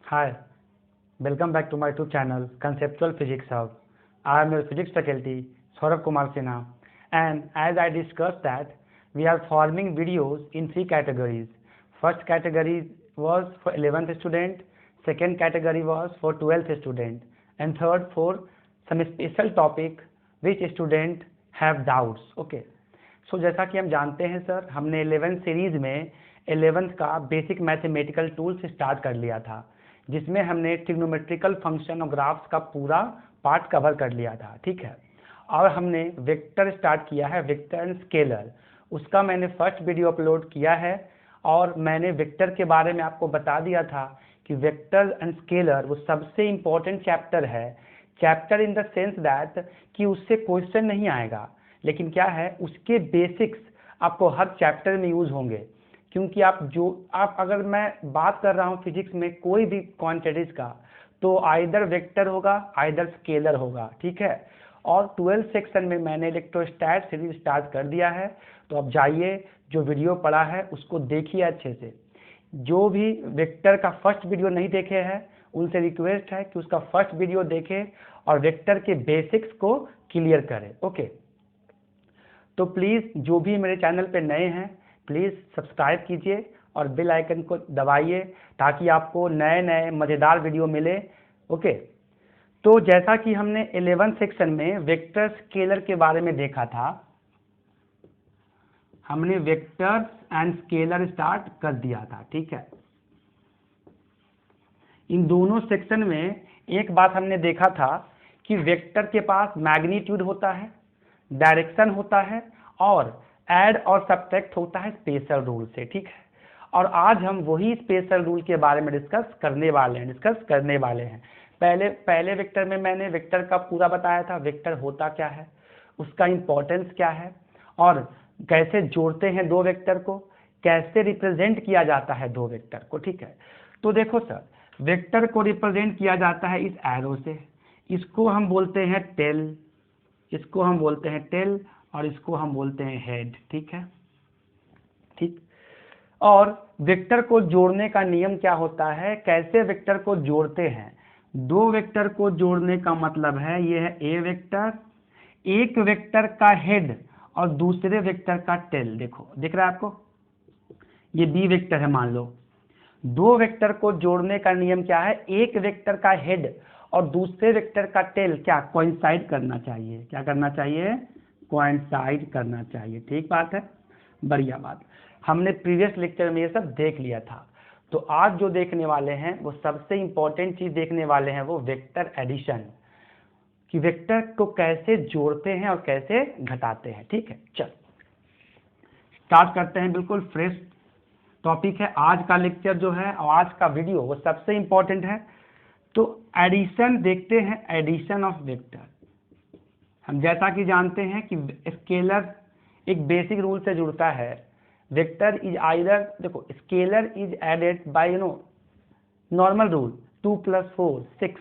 Hi, welcome back to my YouTube channel Conceptual Physics Hub. I am your physics faculty Saurabh Kumar Sinha, and as I discussed that we are forming videos in three categories. First category was for 11th student, second category was for 12th student, and third for some special topic which student have doubts. Okay. सो जैसा कि हम जानते हैं sir, हमने 11th series में 11th का basic mathematical tools start कर लिया था, जिसमें हमने ट्रिग्नोमेट्रिकल फंक्शन और ग्राफ्स का पूरा पार्ट कवर कर लिया था। ठीक है, और हमने वेक्टर स्टार्ट किया है, वेक्टर एंड स्केलर। उसका मैंने फर्स्ट वीडियो अपलोड किया है और मैंने वेक्टर के बारे में आपको बता दिया था कि वेक्टर एंड स्केलर वो सबसे इम्पोर्टेंट चैप्टर है। Chapter in the sense that कि उससे क्वेश्चन नहीं आएगा, लेकिन क्या है, उसके बेसिक्स आपको हर चैप्टर में यूज होंगे। क्योंकि आप अगर मैं बात कर रहा हूँ फिजिक्स में कोई भी क्वांटिटीज का, तो आइदर वेक्टर होगा आइदर स्केलर होगा। ठीक है, और 12th सेक्शन में मैंने इलेक्ट्रोस्टैट सीरीज स्टार्ट कर दिया है, तो अब जाइए जो वीडियो पड़ा है उसको देखिए अच्छे से। जो भी वेक्टर का फर्स्ट वीडियो नहीं देखे हैं उनसे रिक्वेस्ट है कि उसका फर्स्ट वीडियो देखें और वेक्टर के बेसिक्स को क्लियर करें। ओके, तो प्लीज़ जो भी मेरे चैनल पे नए हैं प्लीज़ सब्सक्राइब कीजिए और बेल आइकन को दबाइए ताकि आपको नए नए मज़ेदार वीडियो मिले। ओके, तो जैसा कि हमने 11th सेक्शन में वेक्टर स्केलर के बारे में देखा था, हमने वेक्टर्स एंड स्केलर स्टार्ट कर दिया था। ठीक है, इन दोनों सेक्शन में एक बात हमने देखा था कि वेक्टर के पास मैग्नीट्यूड होता है, डायरेक्शन होता है और ऐड और सब्ट्रैक्ट होता है स्पेशल रूल से। ठीक है, और आज हम वही स्पेशल रूल के बारे में डिस्कस करने वाले हैं। पहले वेक्टर में मैंने वेक्टर का पूरा बताया था, वेक्टर होता क्या है, उसका इंपॉर्टेंस क्या है और कैसे जोड़ते हैं दो वेक्टर को, कैसे रिप्रेजेंट किया जाता है दो वेक्टर को। ठीक है, तो देखो सर, वेक्टर को रिप्रेजेंट किया जाता है इस एरो से, इसको हम बोलते हैं टेल, इसको हम बोलते हैं टेल और इसको हम बोलते हैं हेड। ठीक है, ठीक। और वेक्टर को जोड़ने का नियम क्या होता है, कैसे वेक्टर को जोड़ते हैं? दो वेक्टर को जोड़ने का मतलब है, ये है ए वेक्टर, एक वेक्टर का हेड और दूसरे वेक्टर का टेल। देखो दिख रहा है आपको, ये बी वेक्टर है मान लो। दो वेक्टर को जोड़ने का नियम क्या है, एक वेक्टर का हेड और दूसरे वेक्टर का टेल क्या कोइंसाइड करना चाहिए, क्या करना चाहिए, कोइंसाइड करना चाहिए। ठीक बात है, बढ़िया बात। हमने प्रीवियस लेक्चर में ये सब देख लिया था। तो आज जो देखने वाले हैं वो सबसे इंपॉर्टेंट चीज देखने वाले हैं, वो वेक्टर एडिशन, कि वेक्टर को कैसे जोड़ते हैं और कैसे घटाते हैं। ठीक है, चल स्टार्ट करते हैं। बिल्कुल फ्रेश टॉपिक है आज का लेक्चर जो है, और आज का वीडियो वो सबसे इंपॉर्टेंट है। तो एडिशन देखते हैं, एडिशन ऑफ वेक्टर। हम जैसा कि जानते हैं कि स्केलर एक बेसिक रूल से जुड़ता है। वेक्टर इज आइदर, देखो scalar is added by normal rule 2 + 4 6,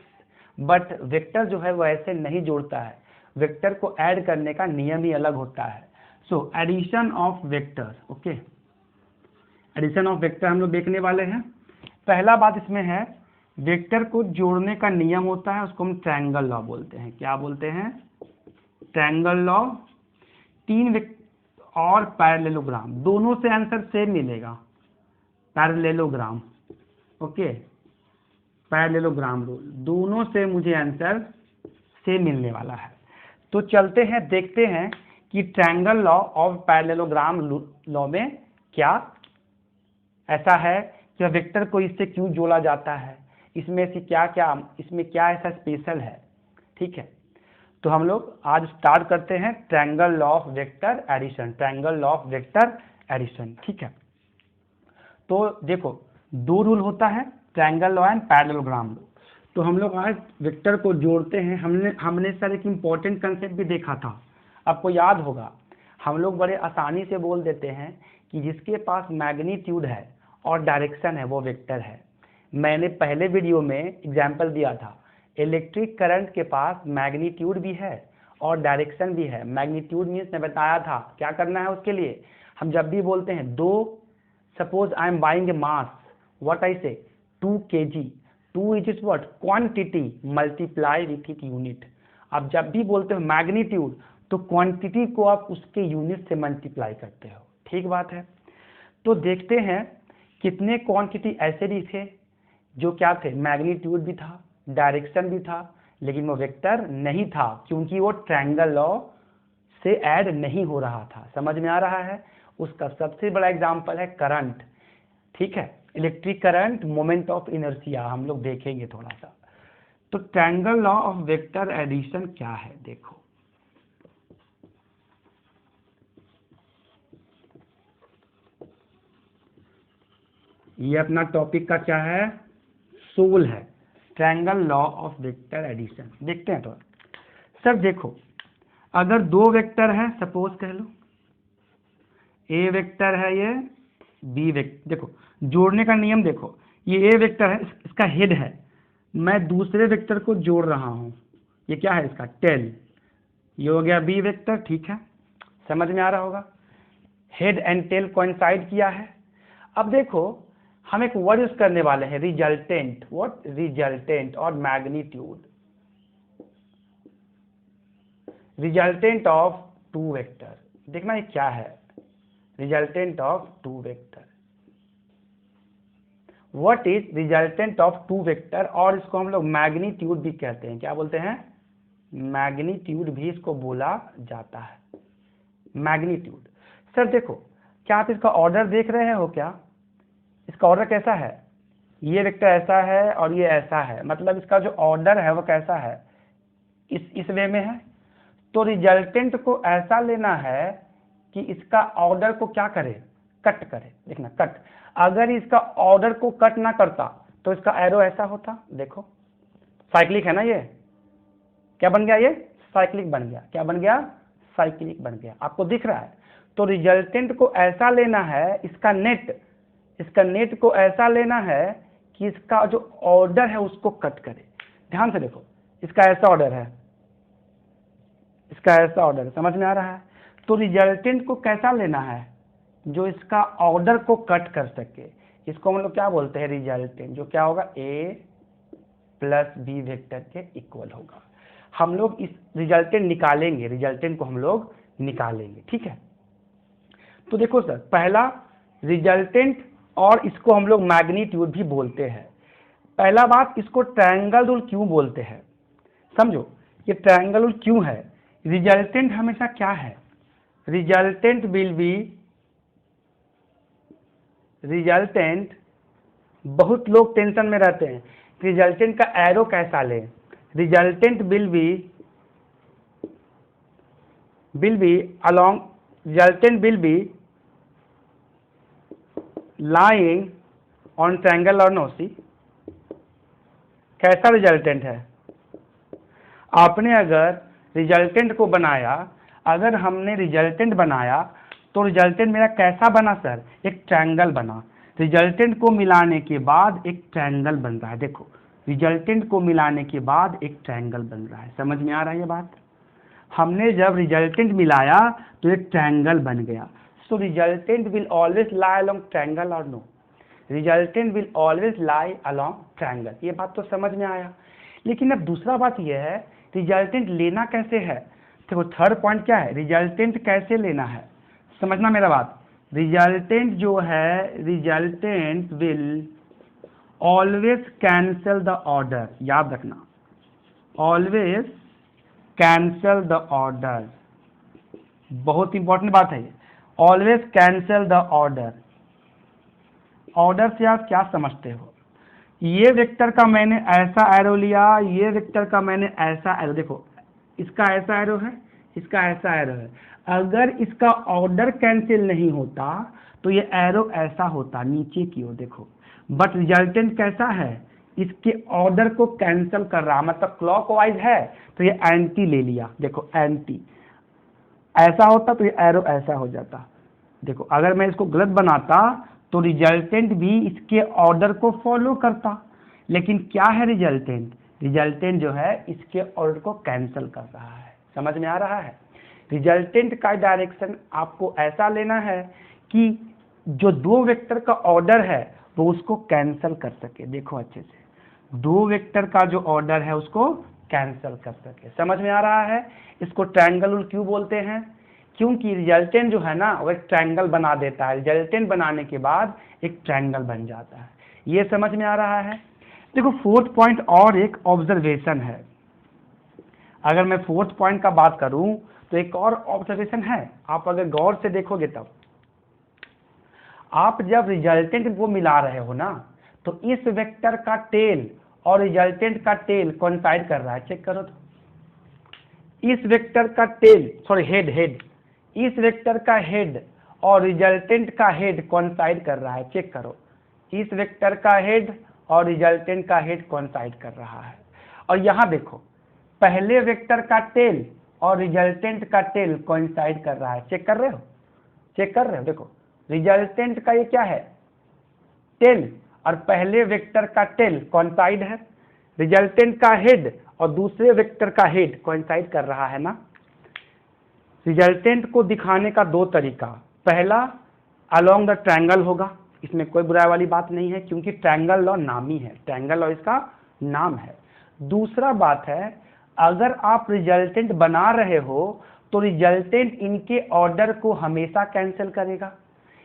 but vector जो है वो ऐसे नहीं जोड़ता है, वेक्टर को ऐड करने का नियम ही अलग होता है। So addition of vector. Okay, addition of vector हम लोग देखने वाले हैं। पहला बात इसमें है, वेक्टर को जोड़ने का नियम होता है, उसको हम ट्रायंगल लॉ बोलते हैं। क्या बोलते हैं, ट्रायंगल लॉ। तीन और पैरेललोग्राम, दोनों से आंसर सेम मिलेगा, पैरेललोग्राम। ओके, पैरेललोग्राम रूल, दोनों से मुझे आंसर सेम मिलने वाला है। तो चलते हैं देखते हैं कि ट्रायंगल लॉ और पैरेललोग्राम लॉ में क्या ऐसा है कि वेक्टर को इससे क्यों जोड़ा जाता है, इसमें से इसमें क्या ऐसा स्पेशल है। ठीक है, तो हम लोग आज स्टार्ट करते हैं triangle law of vector addition, triangle law of vector addition. ठीक है, तो देखो दो रूल होता है, triangle law and parallelogram law. तो हम लोग आज वेक्टर को जोड़ते हैं। हमने सर एक इम्पोर्टेंट कंसेप्ट भी देखा था, आपको याद होगा। हम लोग बड़े आसानी से बोल देते हैं कि जिसके पास मैग्नीट्यूड है और डायरेक्शन है वो वेक्टर है। मैंने पहले वीडियो में एग्जाम्पल दिया था, इलेक्ट्रिक करंट के पास मैग्नीट्यूड भी है और डायरेक्शन भी है। मैग्नीट्यूड मीन्स मैं बताया था क्या करना है उसके लिए। हम जब भी बोलते हैं दो, suppose I am buying A mass, what I से 2 kg, two is is what, quantity multiply with it unit. आप जब भी बोलते हो मैग्नीट्यूड तो क्वांटिटी को आप उसके यूनिट से मल्टीप्लाई करते हो, ठीक बात है। तो देखते हैं कितने क्वांटिटी ऐसे भी थे जो क्या थे, मैग्नीट्यूड भी था, डायरेक्शन भी था, लेकिन वो वेक्टर नहीं था क्योंकि वो ट्रायंगल लॉ से ऐड नहीं हो रहा था। समझ में आ रहा है। उसका सबसे बड़ा एग्जांपल है करंट, ठीक है, electric current, moment of inertia, हम लोग देखेंगे थोड़ा सा। तो triangle law of vector addition क्या है, देखो ये अपना टॉपिक का क्या है, सोल है, triangle law of vector addition. देखते हैं तो सर देखो, अगर दो वेक्टर है, सपोज कह लो ए वेक्टर है, ये बी वेक्टर, देखो जोड़ने का नियम देखो, ये ए वेक्टर है, इसका हेड है, मैं दूसरे वेक्टर को जोड़ रहा हूं, ये क्या है इसका टेल, ये हो गया बी वेक्टर, ठीक है, समझ में आ रहा होगा। हेड एंड टेल कोइंसाइड किया है। अब देखो हम एक वर्ड यूज करने वाले हैं, रिजल्टेंट, व्हाट, रिजल्टेंट और magnitude, resultant of two vector. देखना ये क्या है, resultant of two vector, what is resultant of two vector, और इसको हम लोग मैग्नीट्यूड भी कहते हैं, क्या बोलते हैं, मैग्नीट्यूड भी इसको बोला जाता है, मैग्नीट्यूड। सर देखो क्या आप इसका ऑर्डर देख रहे हो, क्या इसका ऑर्डर कैसा है, ये वेक्टर ऐसा है और ये ऐसा है, मतलब इसका जो ऑर्डर है वो कैसा है, इस वे में है। तो रिजल्टेंट को ऐसा लेना है कि इसका ऑर्डर को क्या करे, कट करे, देखना कट, अगर इसका ऑर्डर को कट ना करता तो इसका एरो ऐसा होता, देखो साइक्लिक है ना, ये क्या बन गया, ये साइक्लिक बन गया, क्या बन गया, साइक्लिक बन गया, आपको दिख रहा है। तो रिजल्टेंट को ऐसा लेना है, इसका नेट को ऐसा लेना है कि इसका जो ऑर्डर है उसको कट करे। ध्यान से देखो, इसका ऐसा ऑर्डर है, इसका ऐसा ऑर्डर, समझ में आ रहा है। तो रिजल्टेंट को कैसा लेना है, जो इसका ऑर्डर को कट कर सके, इसको हम लोग क्या बोलते हैं, रिजल्टेंट, जो क्या होगा ए प्लस बी वेक्टर के इक्वल होगा। हम लोग इस रिजल्टेंट निकालेंगे, रिजल्टेंट को हम लोग निकालेंगे, ठीक है। तो देखो सर, पहला रिजल्टेंट, और इसको हम लोग मैग्नीट्यूड भी बोलते हैं। पहला बात, इसको ट्रायंगल रूल क्यों बोलते हैं, समझो ये ट्रायंगल रूल क्यों है। रिजल्टेंट हमेशा क्या है, रिजल्टेंट विल बी, रिजल्टेंट, बहुत लोग टेंशन में रहते हैं रिजल्टेंट का एरो कैसा ले, resultant will B along, resultant will B lying on triangle और नोसी। कैसा रिजल्टेंट है, आपने अगर रिजल्टेंट को बनाया, अगर हमने रिजल्टेंट बनाया तो रिजल्टेंट मेरा कैसा बना सर, एक ट्रायंगल बना, रिजल्टेंट को मिलाने के बाद एक ट्रायंगल बन रहा है, देखो रिजल्टेंट को मिलाने के बाद एक ट्रायंगल बन रहा है, समझ में आ रहा है ये बात। हमने जब रिजल्टेंट मिलाया तो एक ट्रायंगल बन गया। So resultant will always lie along triangle और no, resultant will always lie along triangle, ये बात तो समझ में आया। लेकिन अब दूसरा बात यह है, रिजल्टेंट लेना कैसे है, देखो थर्ड पॉइंट क्या है, रिजल्टेंट कैसे लेना है, समझना मेरा बात। रिजल्टेंट जो है, resultant will always cancel the order, याद रखना, ऑलवेज कैंसल द ऑर्डर, बहुत इंपॉर्टेंट बात है ये, always cancel the order. Order से आप क्या समझते हो, ये वेक्टर का मैंने ऐसा एरो लिया, ये वेक्टर का मैंने ऐसा एरो, देखो इसका ऐसा एरो है, इसका ऐसा एरो है, अगर इसका ऑर्डर कैंसिल नहीं होता तो ये एरो ऐसा होता नीचे की ओर, देखो, बट रिजल्टेंट कैसा है, इसके ऑर्डर को कैंसिल कर रहा, मतलब क्लॉकवाइज है तो ये एंटी ले लिया, देखो एंटी, ऐसा होता तो ये एरो ऐसा हो जाता। देखो अगर मैं इसको गलत बनाता तो रिजल्टेंट भी इसके ऑर्डर को फॉलो करता, लेकिन क्या है रिजल्टेंट, रिजल्टेंट जो है इसके ऑर्डर को कैंसिल कर रहा है, समझ में आ रहा है। रिजल्टेंट का डायरेक्शन आपको ऐसा लेना है कि जो दो वेक्टर का ऑर्डर है वो उसको कैंसिल कर सके, देखो अच्छे से, दो वेक्टर का जो ऑर्डर है उसको कैंसिल कर सके। समझ में आ रहा है? इसको ट्रायंगल रूल क्यों बोलते हैं? क्योंकि रिजल्टेंट जो है ना वो एक ट्रायंगल बना देता है, रिजल्टेंट बनाने के बाद एक ट्रायंगल बन जाता है। ये समझ में आ रहा है? देखो फोर्थ पॉइंट और एक ऑब्जर्वेशन है। अगर मैं फोर्थ पॉइंट का बात करूं तो एक और ऑब्जर्वेशन है, आप अगर गौर से देखोगे तब आप जब रिजल्टेंट को मिला रहे हो ना तो इस वेक्टर का टेल और रिजल्टेंट का टेल कोइंसाइड कर रहा है। चेक करो तो इस वेक्टर का टेल हेड इस वेक्टर का हेड और रिजल्टेंट का हेड कोइंसाइड कर रहा है। चेक करो, इस वेक्टर का हेड और रिजल्टेंट का हेड कोइंसाइड कर रहा है। और यहां देखो पहले वेक्टर का टेल और रिजल्टेंट का टेल कोइंसाइड कर रहा है। चेक कर रहे हो? चेक कर रहे हो? देखो रिजल्टेंट का ये क्या है, टेल, और पहले वेक्टर का टेल कोइंसाइड है, रिजल्टेंट का हेड और दूसरे वेक्टर का हेड कोइंसाइड कर रहा है ना। रिजल्टेंट को दिखाने का दो तरीका, पहला अलोंग द ट्रायंगल होगा, इसमें कोई बुराई वाली बात नहीं है क्योंकि ट्रायंगल लॉ नामी है, ट्रायंगल लॉ इसका नाम है। दूसरा बात है अगर आप रिजल्टेंट बना रहे हो तो रिजल्टेंट इनके ऑर्डर को हमेशा कैंसिल करेगा।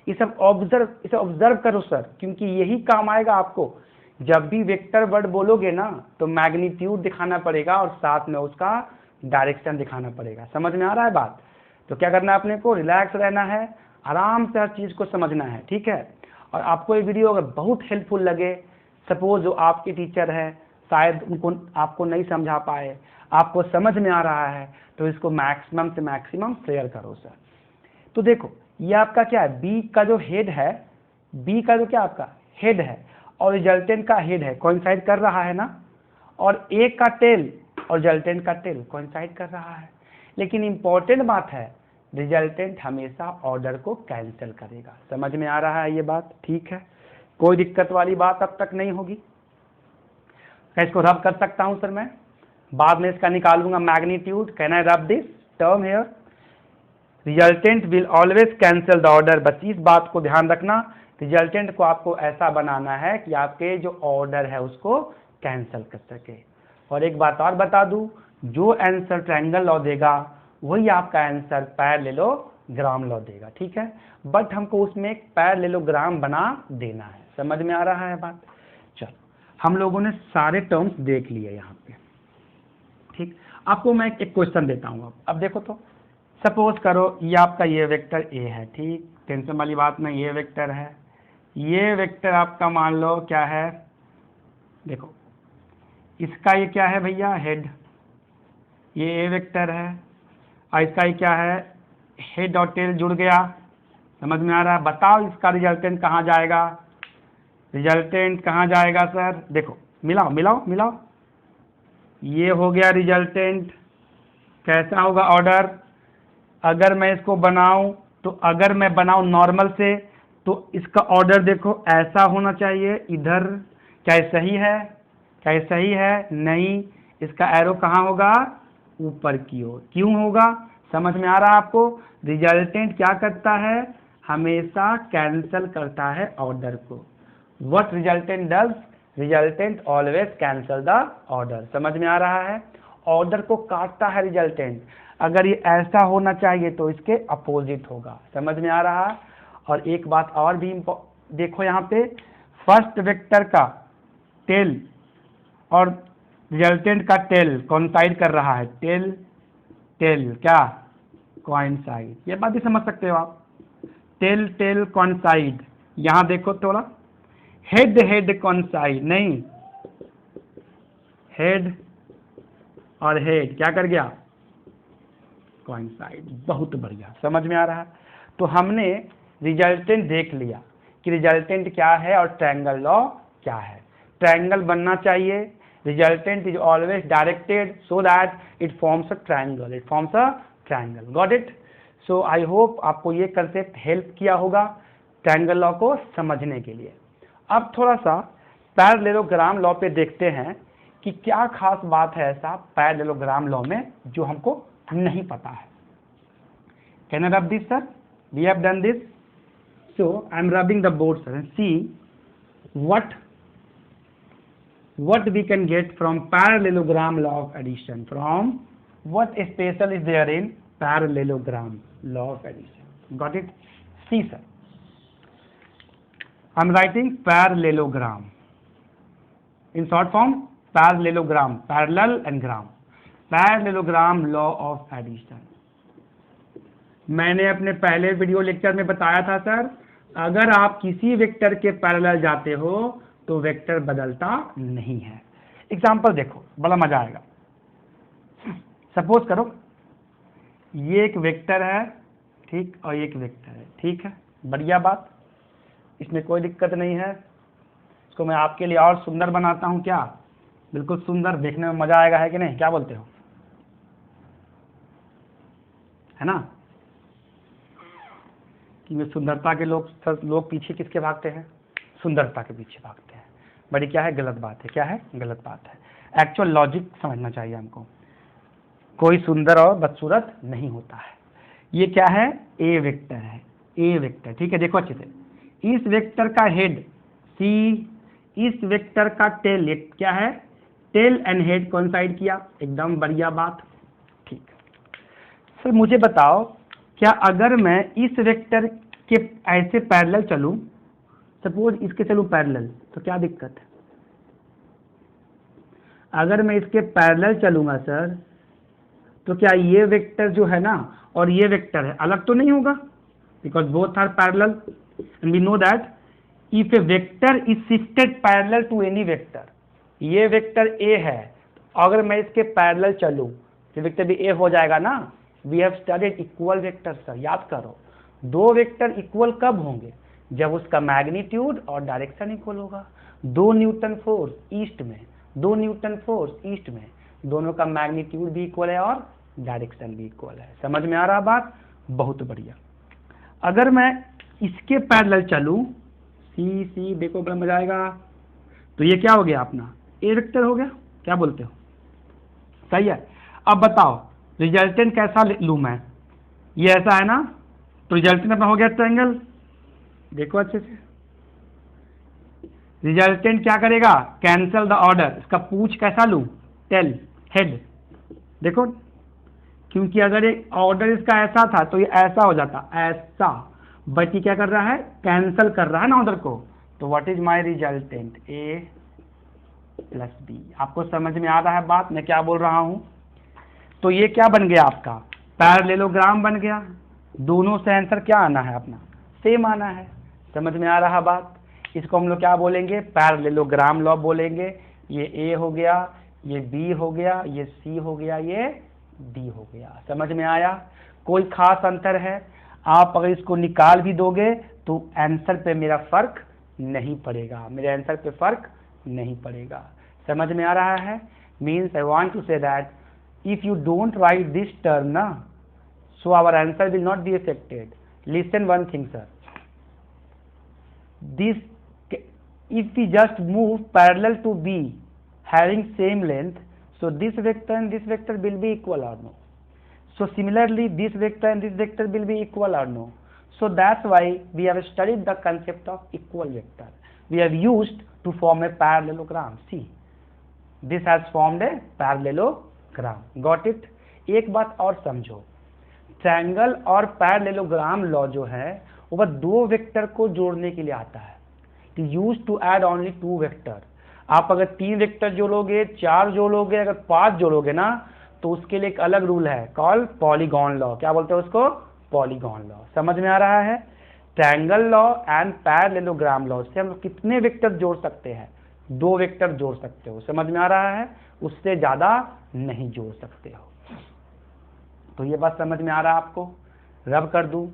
इसे ऑब्जर्व करो सर, क्योंकि यही काम आएगा आपको। जब भी वेक्टर वर्ड बोलोगे ना तो मैग्नीट्यूड दिखाना पड़ेगा और साथ में उसका डायरेक्शन दिखाना पड़ेगा। समझ में आ रहा है बात? तो क्या करना है, अपने को रिलैक्स रहना है, आराम से हर चीज़ को समझना है, ठीक है। और आपको ये वीडियो अगर बहुत हेल्पफुल लगे, सपोज जो आपके टीचर है शायद उनको आपको नहीं समझा पाए, आपको समझ में आ रहा है, तो इसको मैक्सिमम से मैक्सिमम शेयर करो सर। तो देखो ये आपका क्या है, बी का जो हेड है, बी का जो क्या आपका हेड है और रिजल्टेंट का हेड है कोइंसाइड कर रहा है ना, और ए का टेल और रिजल्टेंट का टेल कोइंसाइड कर रहा है। लेकिन इंपॉर्टेंट बात है रिजल्टेंट हमेशा ऑर्डर को कैंसिल करेगा। समझ में आ रहा है ये बात? ठीक है, कोई दिक्कत वाली बात अब तक नहीं होगी। मैं इसको रब कर सकता हूं सर, मैं बाद में इसका निकालूंगा magnitude. Can I rub this term here? Resultant will always cancel the order. बस इस बात को ध्यान रखना, रिजल्टेंट को आपको ऐसा बनाना है कि आपके जो ऑर्डर है उसको कैंसिल कर सके। और एक बात और बता दूं, जो आंसर ट्रायंगल लॉ देगा वही आपका आंसर पैरेललोग्राम लॉ देगा, ठीक है। बट हमको उसमें एक पैरेललोग्राम बना देना है। समझ में आ रहा है बात? चलो हम लोगों ने सारे टर्म्स देख लिए यहाँ पे, ठीक। आपको मैं एक क्वेश्चन देता हूँ। अब देखो तो सपोज करो ये आपका ये वेक्टर ए है, ठीक, टेंशन वाली बात नहीं, ये वेक्टर है, ये वेक्टर आपका मान लो क्या है, देखो इसका ये क्या है भैया, हेड, ये ए वेक्टर है और इसका ये क्या है, हेड और टेल जुड़ गया। समझ में आ रहा है? बताओ इसका रिजल्टेंट कहाँ जाएगा? रिजल्टेंट कहाँ जाएगा सर? देखो मिलाओ मिलाओ मिलाओ, ये हो गया रिजल्टेंट। कैसा होगा ऑर्डर? अगर मैं इसको बनाऊं तो अगर मैं बनाऊं नॉर्मल से तो इसका ऑर्डर देखो ऐसा होना चाहिए इधर। क्या ये सही है? क्या ये सही है? नहीं, इसका एरो कहाँ होगा? ऊपर की ओर। क्यों होगा? समझ में आ रहा है आपको? रिजल्टेंट क्या करता है? हमेशा कैंसिल करता है ऑर्डर को। What resultant does? Resultant always cancel the order. समझ में आ रहा है? ऑर्डर को काटता है रिजल्टेंट। अगर ये ऐसा होना चाहिए तो इसके अपोजिट होगा। समझ में आ रहा है? और एक बात और भी देखो यहाँ पे, फर्स्ट वेक्टर का टेल और रिजल्टेंट का टेल कोइंसाइड कर रहा है। टेल टेल क्या कोइंसाइड, ये बात भी समझ सकते हो आप। Tail tail coincide. यहाँ देखो थोड़ा, हेड हेड कोइंसाइड नहीं, हेड और हेड क्या कर गया? कोइंसाइड। बहुत बढ़िया, समझ में आ रहा है? तो हमने रिजल्टेंट देख लिया कि रिजल्टेंट क्या है और ट्रायंगल लॉ क्या है। ट्रायंगल बनना चाहिए, resultant is always directed so that it forms a triangle, it forms a triangle. Got it? So I hope आपको ये कंसेप्ट हेल्प किया होगा ट्रायंगल लॉ को समझने के लिए। अब थोड़ा सा पैरेललोग्राम लॉ पे देखते हैं कि क्या खास बात है ऐसा पैरेललोग्राम लॉ में जो हमको नहीं पता है। Can I rub this sir? We have done this, so I am rubbing the board sir and see what what we can get from parallelogram law of addition? From what special is there in parallelogram law of addition? Got it? See, sir, I'm writing parallelogram. In short form, parallelogram, parallel and gram. Parallelogram law of addition. मैंने अपने पहले video lecture में बताया था sir, अगर आप किसी vector के पैरेलल जाते हो तो वेक्टर बदलता नहीं है। एग्जाम्पल देखो, बड़ा मजा आएगा। सपोज करो ये एक वेक्टर है, ठीक, और ये एक वेक्टर है, ठीक है, बढ़िया बात, इसमें कोई दिक्कत नहीं है। इसको मैं आपके लिए और सुंदर बनाता हूं, क्या बिल्कुल सुंदर, देखने में मजा आएगा, है कि नहीं, क्या बोलते हो, है ना? कि में सुंदरता के लोग पीछे किसके भागते हैं? सुंदरता के पीछे भागते हैं। बड़ी क्या है, गलत बात है, क्या है, गलत बात है। एक्चुअल लॉजिक समझना चाहिए हमको। कोई सुंदर और बदसूरत नहीं होता है। ये क्या है, ए वेक्टर है, ए वेक्टर, ठीक है। देखो अच्छे से, इस वेक्टर का हेड सी, इस वेक्टर का टेल क्या है, टेल एंड हेड कोइंसाइड किया, एकदम बढ़िया बात, ठीक। सर मुझे बताओ, क्या अगर मैं इस वेक्टर के ऐसे पैरेलल चलूं, सपोज इसके चलूं पैरेलल, तो क्या दिक्कत है? अगर मैं इसके पैरेलल चलूंगा सर, तो क्या ये वेक्टर जो है ना और ये वेक्टर है, अलग तो नहीं होगा? Because both are parallel and we know that if a vector is shifted parallel to any vector, ये वेक्टर ए है, अगर मैं इसके पैरेलल चलूं तो वेक्टर भी ए हो जाएगा ना। We have studied equal vector sir, याद करो। दो वेक्टर इक्वल कब होंगे? जब उसका मैग्नीट्यूड और डायरेक्शन इक्वल होगा। 2 न्यूटन फोर्स ईस्ट में, 2 न्यूटन फोर्स ईस्ट में, दोनों का मैग्नीट्यूड भी इक्वल है और डायरेक्शन भी इक्वल है। समझ में आ रहा बात? बहुत बढ़िया। अगर मैं इसके पैरेलल चलूं, सी सी, देखो बड़ा मजा आएगा, तो ये क्या हो गया अपना, ए वेक्टर हो गया, क्या बोलते हो, सही है। अब बताओ रिजल्टेंट कैसा लूं मैं, ये ऐसा है ना, तो रिजल्टेंट अपना हो गया ट्रायंगल। देखो अच्छे से, रिजल्टेंट क्या करेगा, कैंसल द ऑर्डर। इसका पूछ कैसा लूं, टेल, हेड, देखो, क्योंकि अगर एक ऑर्डर इसका ऐसा था तो ये ऐसा हो जाता, ऐसा, बट ये क्या कर रहा है, कैंसल कर रहा है ना ऑर्डर को। तो what is my resultant, A plus B. आपको समझ में आ रहा है बात, मैं क्या बोल रहा हूं? तो ये क्या बन गया आपका, पैरेललोग्राम बन गया। दोनों से आंसर क्या आना है अपना, सेम आना है। समझ में आ रहा बात? इसको हम लोग क्या बोलेंगे, पैरेललोग्राम लॉ बोलेंगे। ये ए हो गया, ये बी हो गया, ये सी हो गया, ये डी हो गया। समझ में आया? कोई खास अंतर है? आप अगर इसको निकाल भी दोगे तो आंसर पे मेरा फर्क नहीं पड़ेगा, मेरे आंसर पे फर्क नहीं पड़ेगा। समझ में आ रहा है? Means I want to say that if you don't write this term na, so our answer will not be affected. Listen one thing sir, this, if we just move parallel to B having same length, so this vector and this vector will be equal or no? So similarly this vector and this vector will be equal or no? So that's why we have studied the concept of equal vector. We have used to form a parallelogram. See, this has formed a parallelogram. Got it? एक बात और समझो, triangle और parallelogram law जो है वो दो vector को जोड़ने के लिए आता है। Use to add only 2 vector. आप अगर 3 वेक्टर जोड़ोगे, 4 जोड़ोगे, अगर 5 जोड़ोगे ना, तो उसके लिए एक अलग रूल है, कॉल पॉलीगॉन लॉ। क्या बोलते हैं उसको, पॉलीगॉन लॉ। समझ में आ रहा है? Triangle law and parallelogram law से हम लोग कितने वेक्टर जोड़ सकते हैं, 2 वेक्टर जोड़ सकते हो। समझ में आ रहा है? उससे ज्यादा नहीं जोड़ सकते हो। तो ये बात समझ में आ रहा है आपको? रब कर दूं।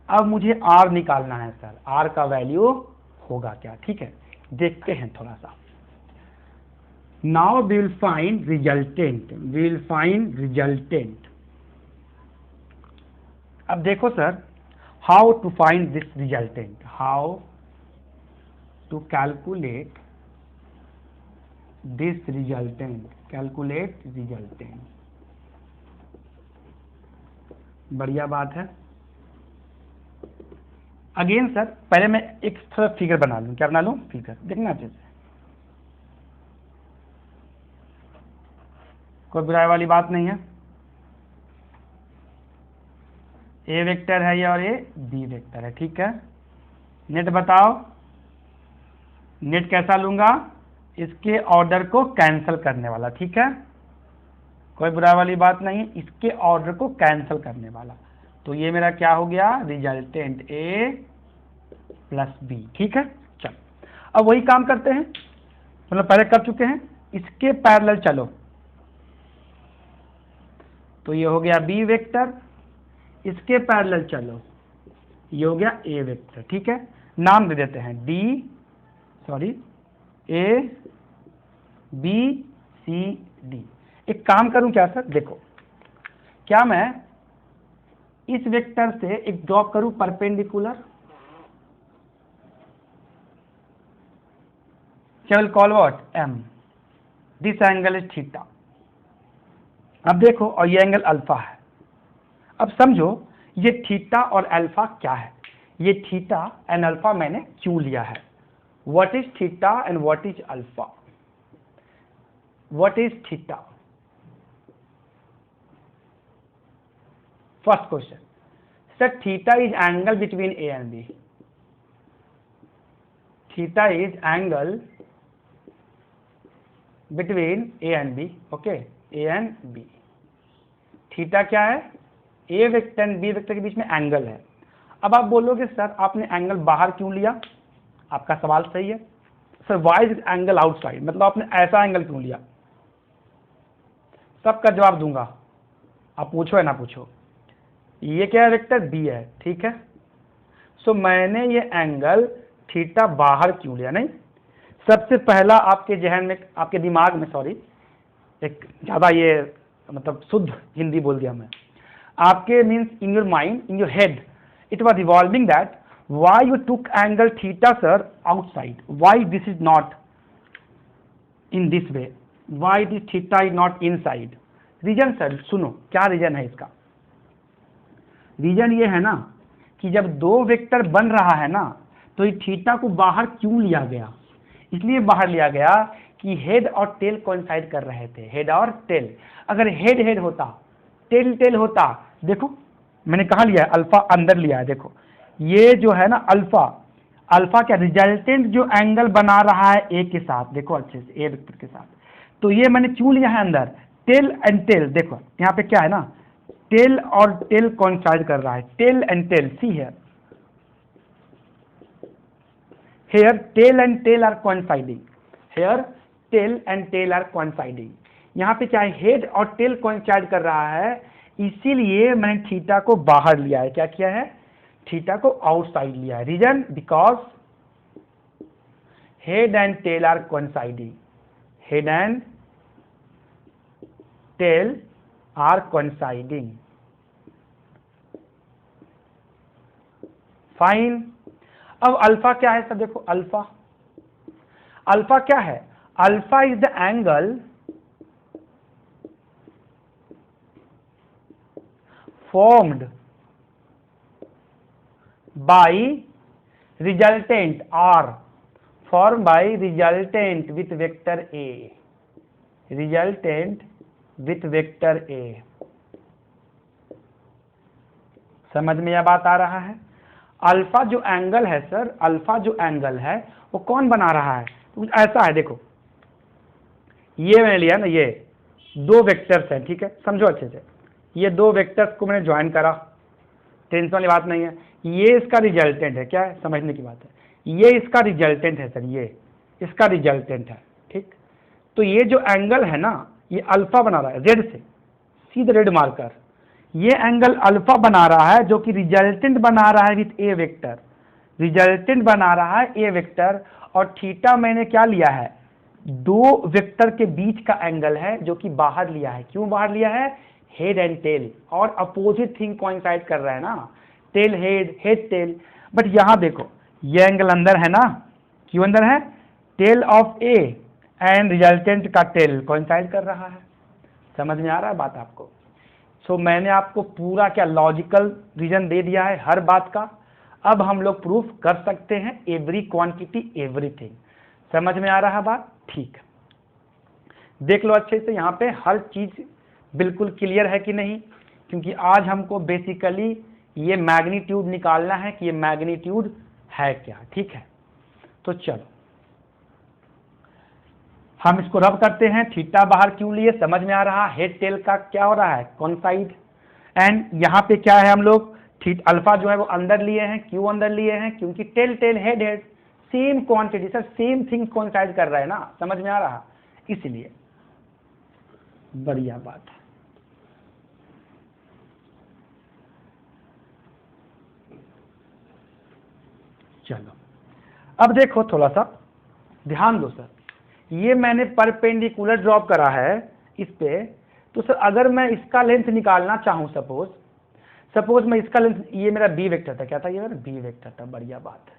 अब मुझे आर निकालना है सर, आर का वैल्यू होगा क्या, ठीक है, देखते हैं थोड़ा सा। Now we will find resultant, we will find resultant. अब देखो sir, how to find this resultant, how to calculate this resultant, calculate resultant। बढ़िया बात है। अगेन सर, पहले मैं एक थोड़ा फिगर बना लूं। क्या बना लूं, फिगर, देखना अच्छे से। कोई बुराई वाली बात नहीं है। ए वेक्टर है ये और ये बी वेक्टर है, ठीक है। नेट बताओ, नेट कैसा लूंगा, इसके ऑर्डर को कैंसिल करने वाला, ठीक है। कोई बुराई वाली बात नहीं, इसके ऑर्डर को कैंसिल करने वाला। तो ये मेरा क्या हो गया, रिजल्टेंट ए प्लस बी, ठीक है। चलो अब वही काम करते हैं, मतलब पहले कर चुके हैं, इसके पैरेलल चलो। तो ये हो गया बी वेक्टर, इसके पैरेलल चलो, ये हो गया ए वेक्टर, ठीक है। नाम दे देते हैं ए बी सी डी। एक काम करूं क्या सर, देखो क्या मैं इस वेक्टर से एक ड्रॉप करूं परपेंडिकुलर, केवल call what am, this angle is theta. अब देखो, और ये एंगल अल्फा है। अब समझो ये थीटा और अल्फा क्या है, ये थीटा एंड अल्फा मैंने क्यों लिया है, what is theta and what is alpha, what is theta. First question, sir theta is angle between A and B, theta is angle between A and B, okay, A and B. Theta क्या है, A vector and B vector के बीच में angle है। अब आप बोलोगे sir आपने एंगल बाहर क्यों लिया, आपका सवाल सही है। Sir why is angle outside, मतलब आपने ऐसा एंगल क्यों लिया, सबका जवाब दूंगा, आप पूछो या ना पूछो। ये क्या है, वेक्टर बी है, ठीक है। सो मैंने ये एंगल थीटा बाहर क्यों लिया, नहीं, सबसे पहला आपके जहन में, आपके दिमाग में, सॉरी एक ज़्यादा ये मतलब शुद्ध हिंदी बोल दिया मैं, आपके means in your mind, in your head it was revolving that why you took angle theta sir outside, why this is not in this way, why this theta is not inside. Reason sir सुनो, क्या reason है इसका, reason ये है ना कि जब दो वेक्टर बन रहा है ना, तो ये थीटा को बाहर क्यों लिया गया, इसलिए बाहर लिया गया कि हेड और टेल कोइंसाइड कर रहे थे, हेड और टेल। अगर हेड हेड होता, टेल टेल होता, देखो मैंने कहा लिया है, अल्फा अंदर लिया है, देखो ये जो है ना अल्फा, अल्फा क्या रिजल्टेंट जो एंगल बना रहा है ए के साथ, देखो अच्छे से ए वेक्टर के साथ, तो ये मैंने क्यों लिया है अंदर, टेल एंड टेल, देखो यहाँ पे क्या है ना, टेल और टेल कोइंसाइड कर रहा है, tail and tail, see here, here tail and tail are coinciding, here tail and tail are coinciding। यहाँ पे क्या है, हेड और टेल कोइंसाइड कर रहा है, इसीलिए मैंने थीटा को बाहर लिया है, क्या किया है, थीटा को आउटसाइड लिया है। Reason because head and tail are coinciding, head and tail are coinciding, fine. अब अल्फा क्या है सर, देखो अल्फा, अल्फा क्या है, alpha is the angle formed by resultant R, form by resultant with vector A, resultant with vector A. समझ में यह बात आ रहा है। अल्फा जो एंगल है सर, अल्फा जो एंगल है वो कौन बना रहा है, कुछ ऐसा है, देखो ये मैंने लिया ना, ये दो वेक्टर्स हैं, ठीक है, समझो अच्छे से, ये दो वेक्टर्स को मैंने ज्वाइन करा, टेंशन वाली बात नहीं है, ये इसका रिजल्टेंट है, क्या है, समझने की बात है, ये इसका रिजल्टेंट है सर, ये इसका रिजल्टेंट है, ठीक। तो ये जो एंगल है ना, ये अल्फा बना रहा है, रेड से, सी द रेड मार्कर, ये एंगल अल्फा बना रहा है, जो कि रिजल्टेंट बना रहा है विथ ए वेक्टर, रिजल्टेंट बना रहा है ए वेक्टर, और थीटा मैंने क्या लिया है, दो वेक्टर के बीच का एंगल है, जो कि बाहर लिया है। क्यों बाहर लिया है, हेड एंड टेल, और अपोजिट थिंग कोइंसाइड कर रहा है ना, tell head, head tail. But यहां देखो ये एंगल अंदर है ना, क्यों अंदर है, tail of A and resultant का टेल कोइंसाइड कर रहा है। समझ में आ रहा है बात आपको। सो मैंने आपको पूरा क्या लॉजिकल रीजन दे दिया है हर बात का। अब हम लोग प्रूफ कर सकते हैं एवरी क्वांटिटी एवरीथिंग। समझ में आ रहा है बात, ठीक है। देख लो अच्छे से, यहाँ पे हर चीज बिल्कुल क्लियर है कि नहीं, क्योंकि आज हमको बेसिकली ये मैग्नीट्यूड निकालना है कि ये मैग्नीट्यूड है क्या। ठीक है, तो चलो हम इसको रब करते हैं। थीटा बाहर क्यों लिए, समझ में आ रहा, हेड टेल का क्या हो रहा है, कौन साइड, एंड यहाँ पे क्या है, हम लोग अल्फा जो है वो अंदर लिए हैं। क्यों अंदर लिए हैं, क्योंकि tail tail head head same quantity sir, same thing coincide कर रहा है ना, समझ में आ रहा, इसलिए बढ़िया बात है। चलो अब देखो थोड़ा सा ध्यान दो सर, ये मैंने परपेंडिकुलर ड्रॉप करा है इस पे, तो सर अगर मैं इसका लेंथ निकालना चाहूं, सपोज मैं इसका लेंथ, ये मेरा बी वेक्टर था, क्या था ये मेरा बी वेक्टर था, बढ़िया बात है